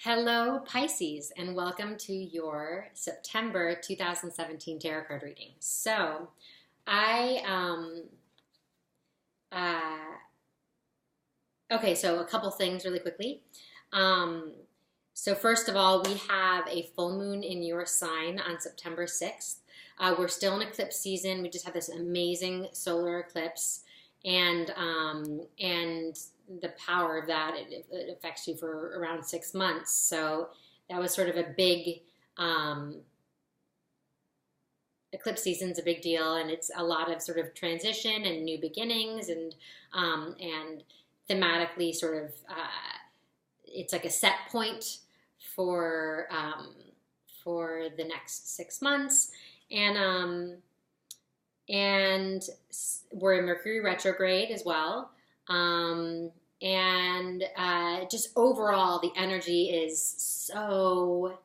Hello, Pisces, and welcome to your September 2017 tarot card reading. So, I, uh, okay, so a couple things really quickly. Um, so, first of all, we have a full moon in your sign on September 6th. We're still in eclipse season. We just had this amazing solar eclipse, and the power of that, it affects you for around 6 months. So that was sort of a big eclipse season's a big deal, and it's a lot of sort of transition and new beginnings, and thematically sort of it's like a set point for the next 6 months, and and we're in Mercury retrograde as well. And just overall, the energy is so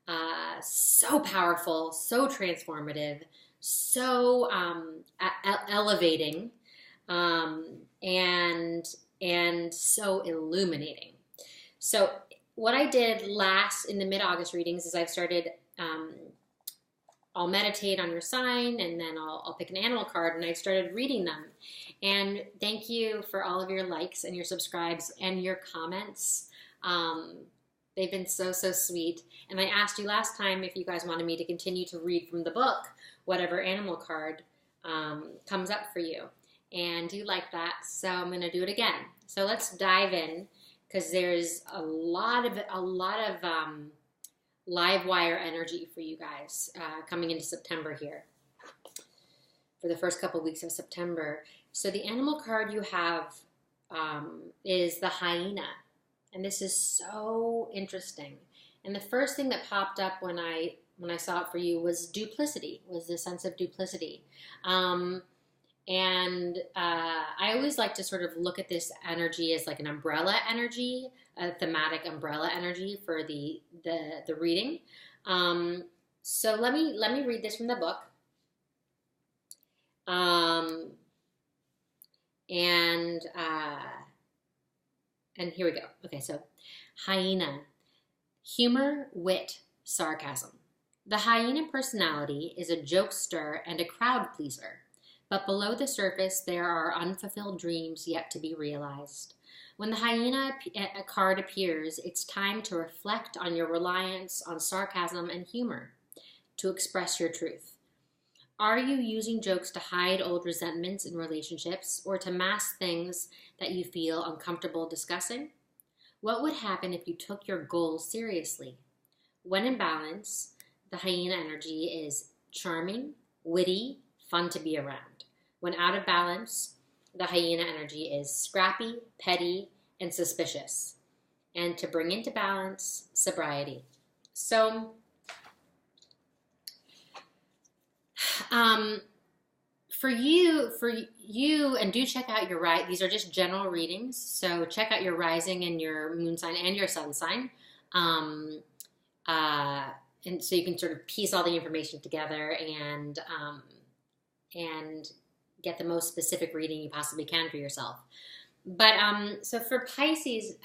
powerful, so transformative, so elevating, um, and so illuminating. So what I did last in the mid-August readings is I've started. I'll meditate on your sign, and then I'll pick an animal card, and I started reading them. And thank you for all of your likes and your subscribes and your comments. They've been so sweet. And I asked you last time if you guys wanted me to continue to read from the book, whatever animal card comes up for you. And you like that, so I'm going to do it again. So let's dive in, because there's a lot of live wire energy for you guys coming into September here, for the first couple weeks of September. So the animal card you have is the hyena, and this is so interesting. And the first thing that popped up when I saw it for you was duplicity, was the sense of duplicity. I always like to sort of look at this energy as like an umbrella energy, a thematic umbrella energy for the reading. So let me read this from the book. And here we go. Okay, so hyena, humor, wit, sarcasm. The hyena personality is a jokester and a crowd pleaser. But below the surface, there are unfulfilled dreams yet to be realized. When the hyena card appears, it's time to reflect on your reliance on sarcasm and humor to express your truth. Are you using jokes to hide old resentments in relationships, or to mask things that you feel uncomfortable discussing? What would happen if you took your goals seriously? When in balance, the hyena energy is charming, witty, fun to be around. When out of balance, the hyena energy is scrappy, petty, and suspicious. And to bring into balance, sobriety. So, for you, and do check out your these are just general readings. So check out your rising and your moon sign and your sun sign. And so you can sort of piece all the information together and get the most specific reading you possibly can for yourself. But so for Pisces,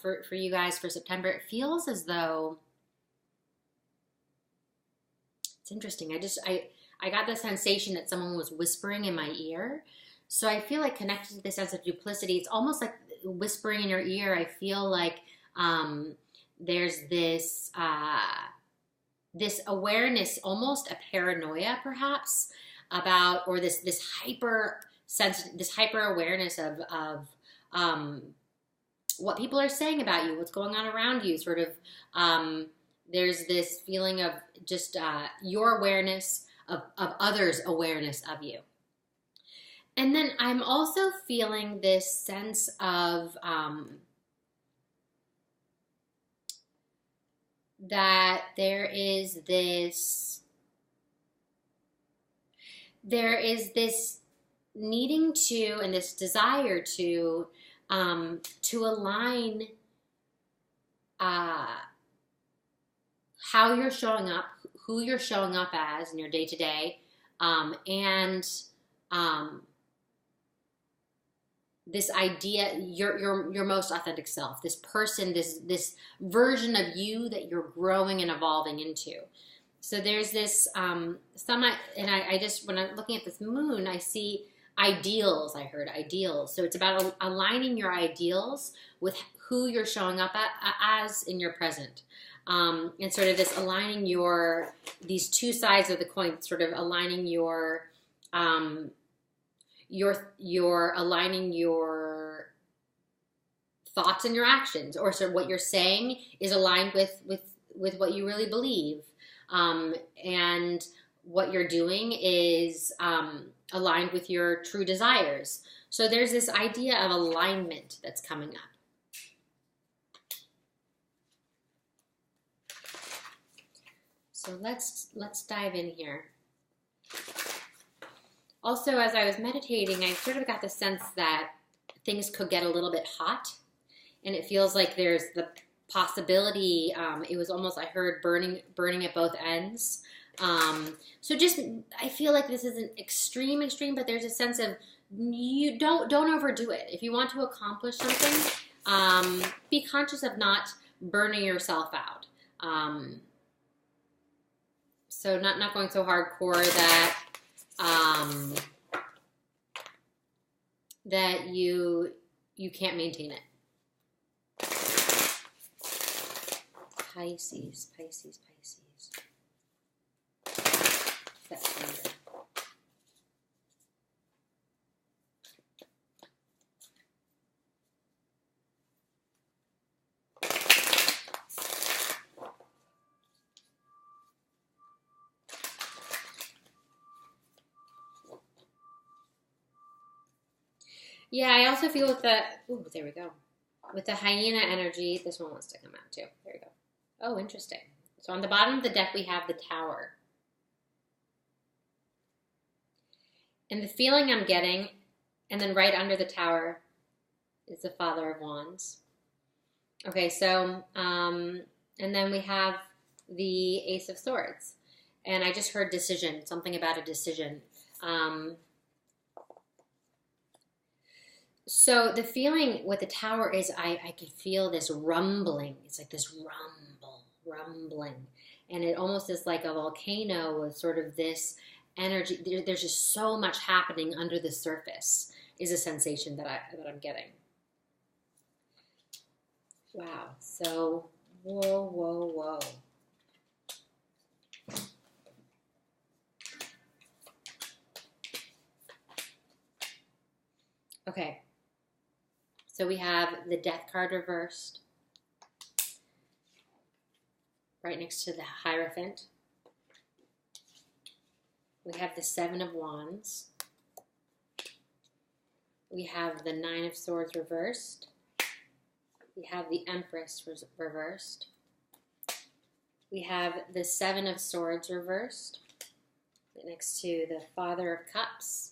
for you guys for September, it feels as though it's interesting. I got the sensation that someone was whispering in my ear. So I feel like connected to the sense of duplicity, it's almost like whispering in your ear. I feel like there's this this awareness, almost a paranoia perhaps, about, or this hyper awareness of what people are saying about you, what's going on around you. Sort of there's this feeling of just your awareness of others' awareness of you. And then I'm also feeling this sense of that there is this needing to, and this desire to align how you're showing up, who you're showing up as in your day-to-day, and this idea, your most authentic self, this person, this version of you that you're growing and evolving into. So there's this I just, when I'm looking at this moon, I see ideals. I heard ideals. So it's about aligning your ideals with who you're showing up as in your present. And sort of this aligning these two sides of the coin, sort of aligning you're aligning your thoughts and your actions, or sort of what you're saying is aligned with what you really believe, and what you're doing is aligned with your true desires. So there's this idea of alignment that's coming up. So let's dive in here. Also, as I was meditating, I sort of got the sense that things could get a little bit hot, and it feels like there's the possibility, it was almost, I heard burning at both ends. So just, I feel like this isn't extreme, but there's a sense of, you don't overdo it. If you want to accomplish something, be conscious of not burning yourself out. So not going so hardcore that you can't maintain it. Pisces. September. Yeah, I also feel with the, ooh, there we go. With the hyena energy, this one wants to come out too. There we go. Oh, interesting. So on the bottom of the deck, we have the Tower. And the feeling I'm getting, and then right under the Tower is the Father of Wands. Okay, so, and then we have the Ace of Swords. And I just heard decision, something about a decision. So the feeling with the Tower is I could feel this rumbling. It's like this rumbling. And it almost is like a volcano with sort of this energy. There's just so much happening under the surface is a sensation that I'm getting. Wow. So, whoa. Okay. So we have the Death card reversed, right next to the Hierophant. We have the Seven of Wands. We have the Nine of Swords reversed. We have the Empress reversed. We have the Seven of Swords reversed, right next to the Father of Cups,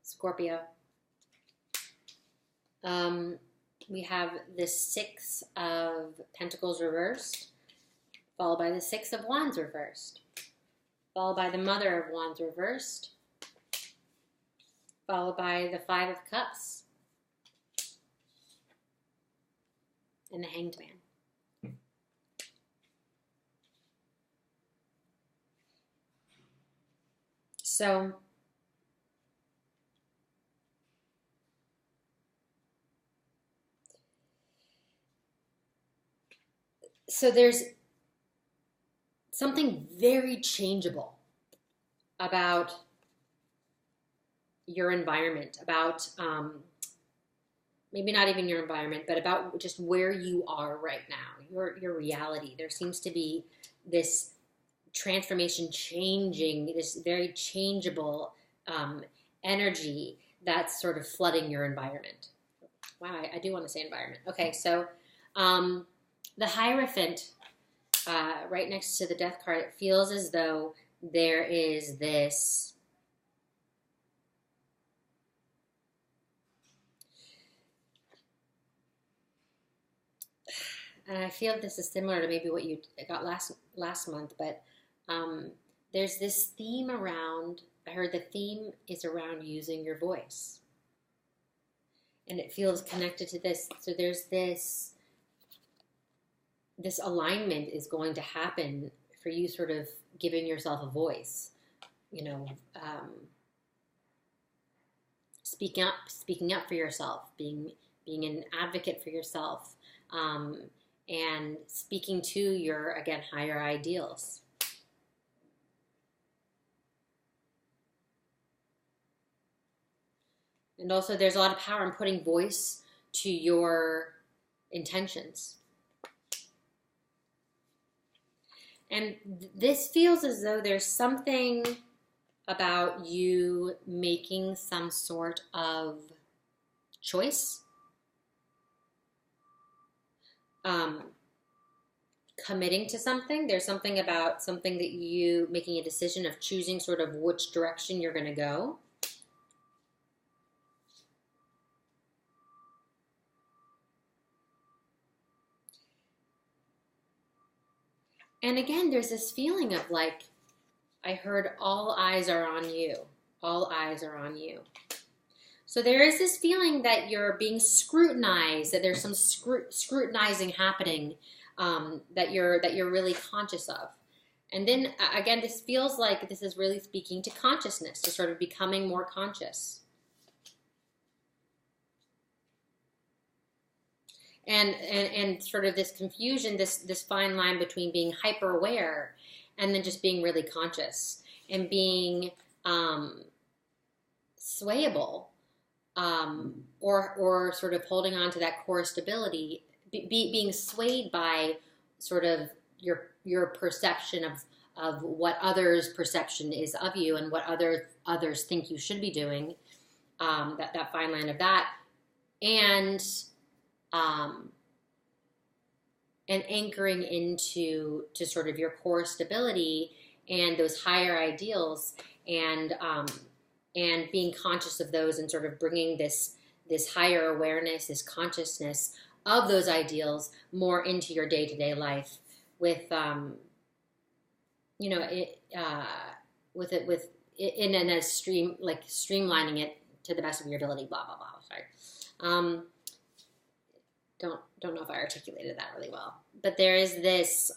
Scorpio. We have the Six of Pentacles reversed, followed by the Six of Wands reversed, followed by the Mother of Wands reversed, followed by the Five of Cups, and the Hanged Man. So there's something very changeable about your environment, about maybe not even your environment, but about just where you are right now, your reality. There seems to be this transformation changing, this very changeable energy that's sort of flooding your environment. Wow, I do want to say environment. Okay, so the Hierophant, right next to the Death card, it feels as though there is this and I feel this is similar to maybe what you got last month, but there's this theme around, I heard the theme is around using your voice. and it feels connected to this. So there's this alignment is going to happen for you, sort of giving yourself a voice, you know, speaking up for yourself, being an advocate for yourself, and speaking to your, again, higher ideals. And also there's a lot of power in putting voice to your intentions. And this feels as though there's something about you making some sort of choice, committing to something. There's something about something that you making a decision of choosing sort of which direction you're going to go. And again, there's this feeling of like, I heard all eyes are on you. All eyes are on you. So there is this feeling that you're being scrutinized, that there's some scrutinizing happening, that you're really conscious of. And then again, this feels like this is really speaking to consciousness, to sort of becoming more conscious. And sort of this confusion, this fine line between being hyper aware and then just being really conscious and being swayable, or sort of holding on to that core stability, being swayed by sort of your perception of what others' perception is of you and what others think you should be doing, that fine line of that, and anchoring into sort of your core stability and those higher ideals, and being conscious of those, and sort of bringing this higher awareness, this consciousness of those ideals more into your day-to-day life, with streamlining it to the best of your ability. Blah blah blah. Sorry. Don't know if I articulated that really well, but there is this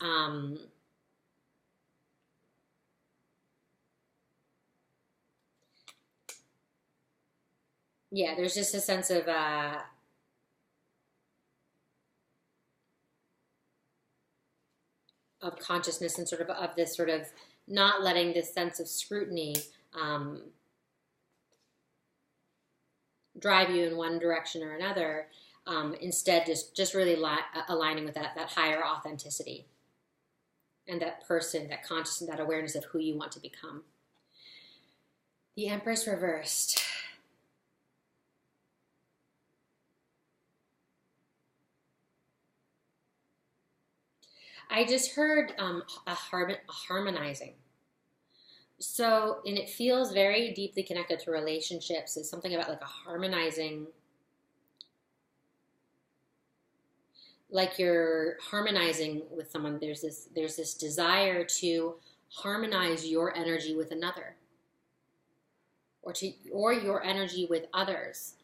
there's just a sense of consciousness, and sort of this sort of not letting this sense of scrutiny drive you in one direction or another. Instead, just really aligning with that higher authenticity, and that person, that consciousness, that awareness of who you want to become. The Empress reversed. I just heard a harmonizing. So, and it feels very deeply connected to relationships. It's something about like a harmonizing, like you're harmonizing with someone. There's this desire to harmonize your energy with another, or your energy with others.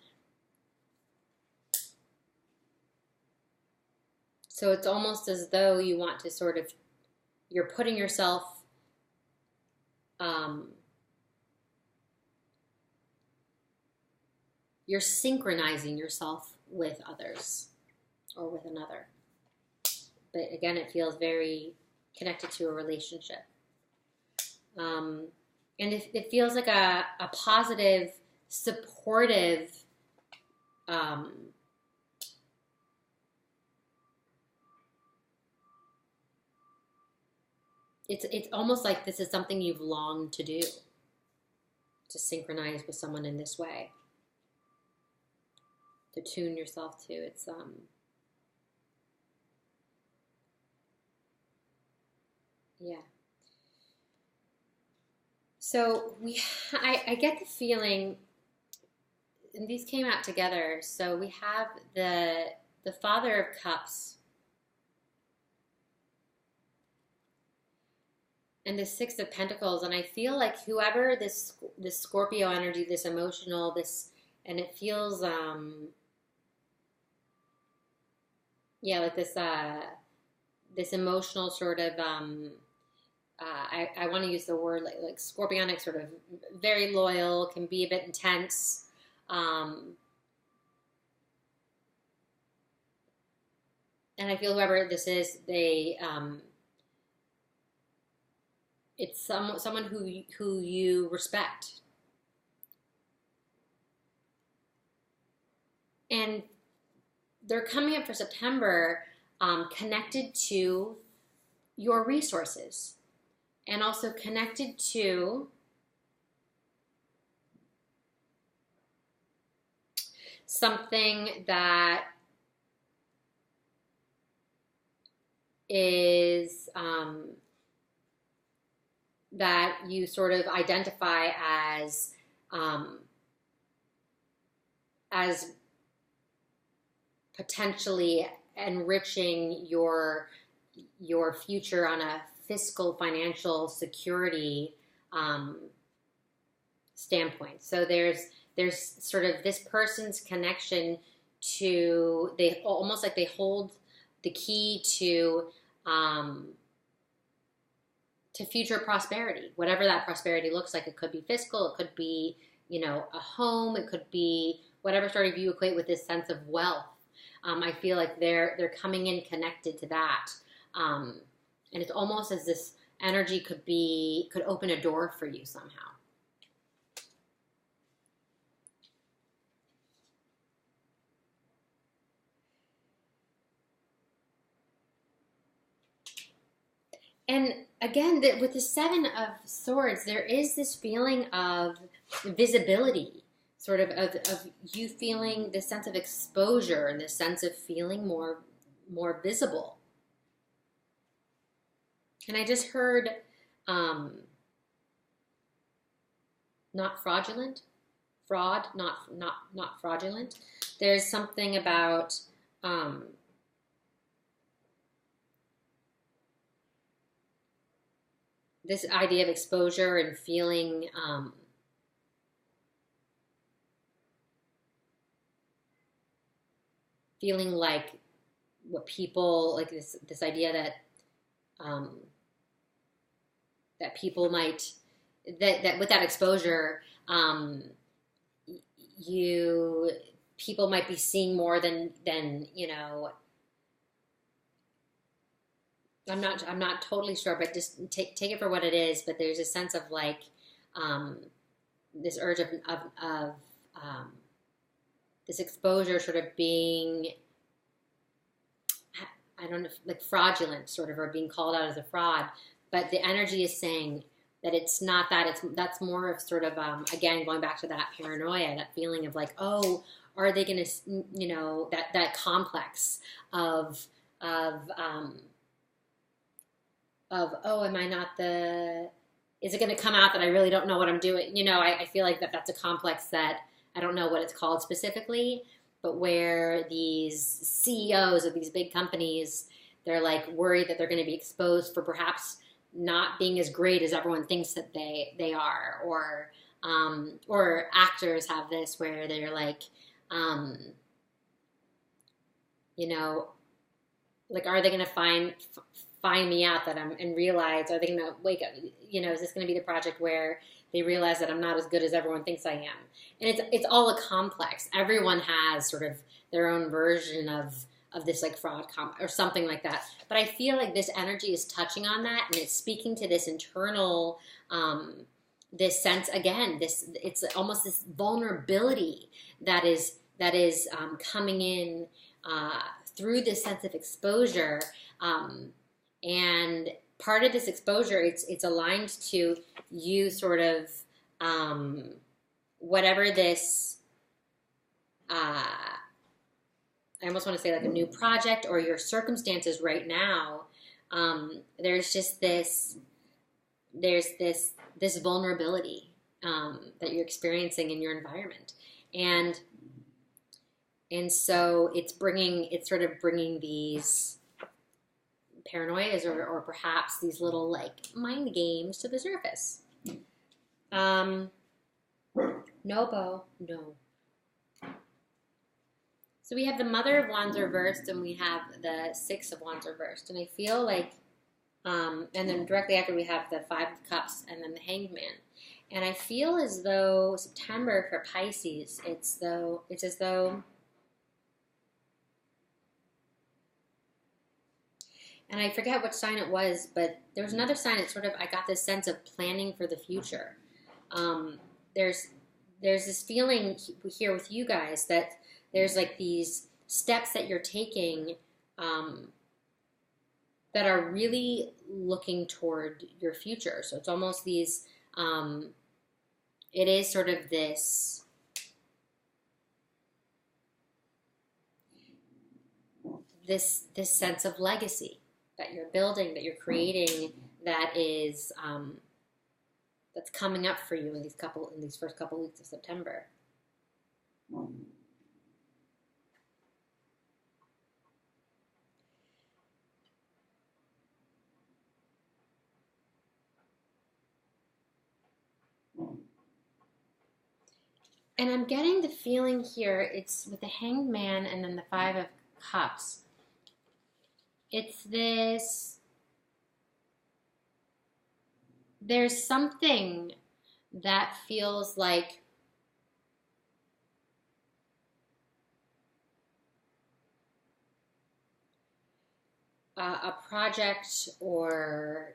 So it's almost as though you want to sort of, you're putting yourself, you're synchronizing yourself with others or with another. But again, it feels very connected to a relationship. And it feels like a positive, supportive, it's almost like this is something you've longed to do, to synchronize with someone in this way, to tune yourself to. It's So I get the feeling, and these came out together. So we have the Father of Cups and the Six of Pentacles, and I feel like whoever this Scorpio energy, this emotional, and it feels yeah, like this emotional sort of I want to use the word like scorpionic, sort of very loyal, can be a bit intense. And I feel whoever this is, it's someone who you respect, and they're coming up for September, connected to your resources, and also connected to something that is that you sort of identify um, as potentially enriching your future on a fiscal financial security standpoint. So there's sort of this person's connection to, they almost like they hold the key to future prosperity, whatever that prosperity looks like. It could be fiscal, it could be, a home, it could be whatever sort of you equate with this sense of wealth. I feel like they're coming in connected to that, and it's almost as this energy could open a door for you somehow. And again, with the Seven of Swords, there is this feeling of visibility, sort of you feeling this sense of exposure and this sense of feeling more visible. And I just heard not fraudulent, fraud, not fraudulent. There's something about this idea of exposure and feeling feeling like what people like, this idea that that people might, that with that exposure, people might be seeing more than I'm not totally sure, but just take it for what it is. But there's a sense of like this urge of this exposure sort of being, I don't know, like fraudulent, sort of, or being called out as a fraud. But the energy is saying that it's not that. That's more of sort of again, going back to that paranoia, that feeling of like, oh, are they going to, that complex of oh, am I not is it going to come out that I really don't know what I'm doing? I feel like that's a complex that I don't know what it's called specifically, but where these CEOs of these big companies, they're like worried that they're going to be exposed for perhaps not being as great as everyone thinks that they are, or actors have this where they're like, like, are they going to find me out that and realize, are they going to wake up, is this going to be the project where they realize that I'm not as good as everyone thinks I am? And it's all a complex. Everyone has sort of their own version of this like fraud or something like that. But I feel like this energy is touching on that, and it's speaking to this internal, this sense, again, it's almost this vulnerability that is coming in through this sense of exposure. And part of this exposure, it's aligned to you sort of whatever this, I almost want to say like a new project or your circumstances right now. There's just this vulnerability that you're experiencing in your environment, and so it's sort of bringing these paranoias or perhaps these little like mind games to the surface. No, Bo, no. So we have the Mother of Wands reversed, and we have the Six of Wands reversed. And I feel like, and then directly after we have the Five of Cups and then the Hanged Man. And I feel as though September for Pisces, it's as though, and I forget which sign it was, but there was another sign that sort of, I got this sense of planning for the future. There's this feeling here with you guys that there's like these steps that you're taking that are really looking toward your future. So it's almost these, it is sort of this, this sense of legacy that you're building, that you're creating, that is, that's coming up for you in these first couple weeks of September. And I'm getting the feeling here, it's with the Hanged Man and then the Five of Cups. It's this, there's something that feels like a project or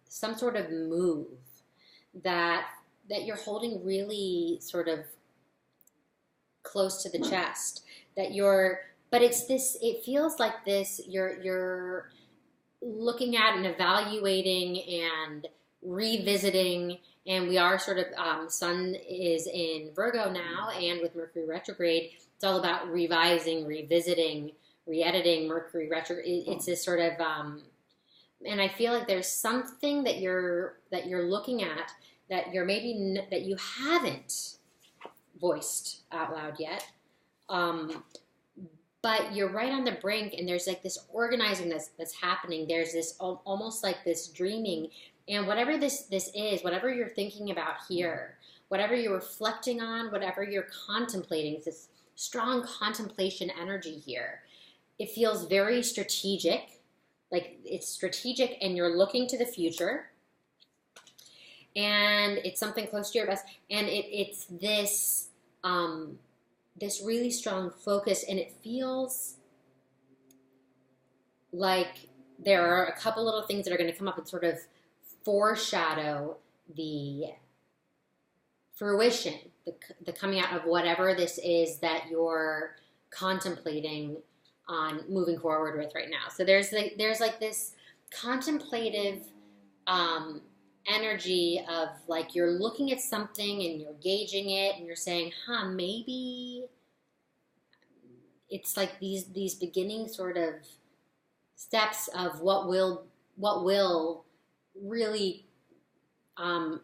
some sort of move that you're holding really sort of close to the chest, that you're, but it's this, it feels like this, you're looking at and evaluating and revisiting, and we are sort of, Sun is in Virgo now, and with Mercury retrograde, it's all about revising, revisiting, re-editing. Mercury retrograde, it's this sort of, and I feel like there's something that you're looking at that you're maybe, that you haven't voiced out loud yet, but you're right on the brink, and there's like this organizing that's happening. There's this almost like this dreaming, and whatever this is, whatever you're thinking about here, whatever you're reflecting on, whatever you're contemplating, it's this strong contemplation energy here. It feels very strategic, like it's strategic, and you're looking to the future. And it's something close to your best, and it's this this really strong focus, and it feels like there are a couple little things that are going to come up and sort of foreshadow the fruition, the coming out of whatever this is that you're contemplating on moving forward with right now. So there's like this contemplative energy of like you're looking at something and you're gauging it and you're saying, maybe it's like these beginning sort of steps of what will really come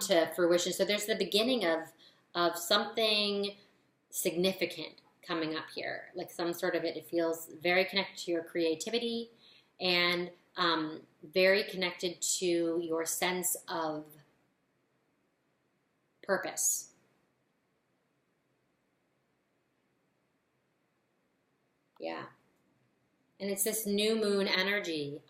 to fruition. So there's the beginning of something significant coming up here, like some sort of it feels very connected to your creativity and very connected to your sense of purpose. Yeah. And it's this new moon energy.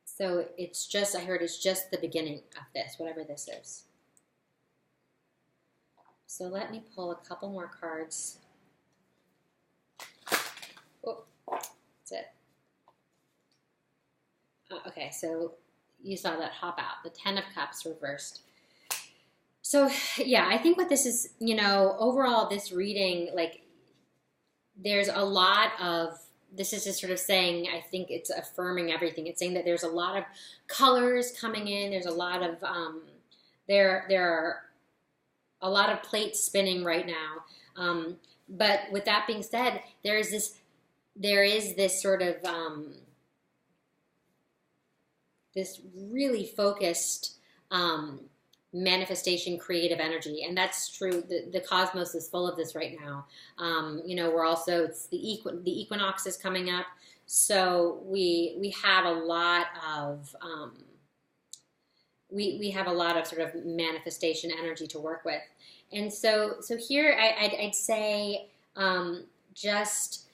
So it's just, I heard it's just the beginning of this, whatever this is. So let me pull a couple more cards. Oh, that's it. Okay, so you saw that hop out, the Ten of Cups reversed. So yeah, I think what this is, overall this reading, like there's a lot of, this is just sort of saying, I think it's affirming everything. It's saying that there's a lot of colors coming in. There's a lot of, there are a lot of plates spinning right now. But with that being said, there is this sort of, this really focused manifestation, creative energy. And that's true. The cosmos is full of this right now. We're also, it's the equinox is coming up. So we have a lot of we have a lot of sort of manifestation energy to work with. And so here I'd say just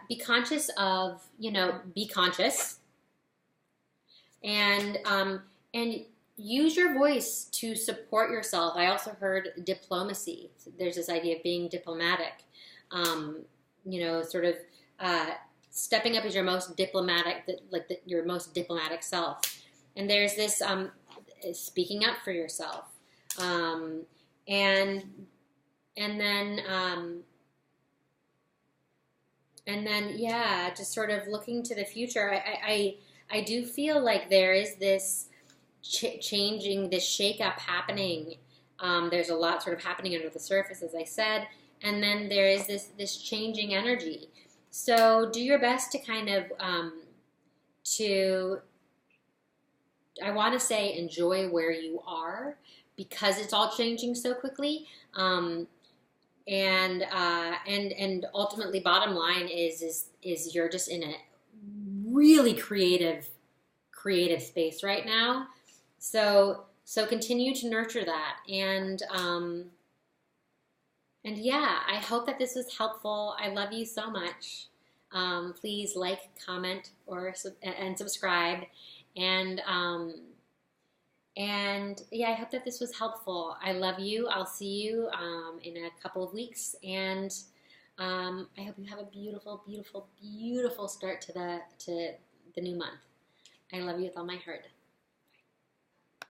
be conscious of, be conscious, and use your voice to support yourself. I also heard diplomacy. There's this idea of being diplomatic, sort of stepping up as your most diplomatic, your most diplomatic self. And there's this speaking up for yourself, and then yeah, just sort of looking to the future. I do feel like there is this changing, this shakeup happening. There's a lot sort of happening under the surface, as I said, and then there is this changing energy. So do your best to kind of I want to say enjoy where you are, because it's all changing so quickly. And ultimately, bottom line is you're just in a really creative space right now. So continue to nurture that, and yeah, I hope that this was helpful. I love you so much. Please like, comment, and subscribe, and yeah, I hope that this was helpful. I love you. I'll see you in a couple of weeks, and I hope you have a beautiful, beautiful, beautiful start to the new month. I love you with all my heart.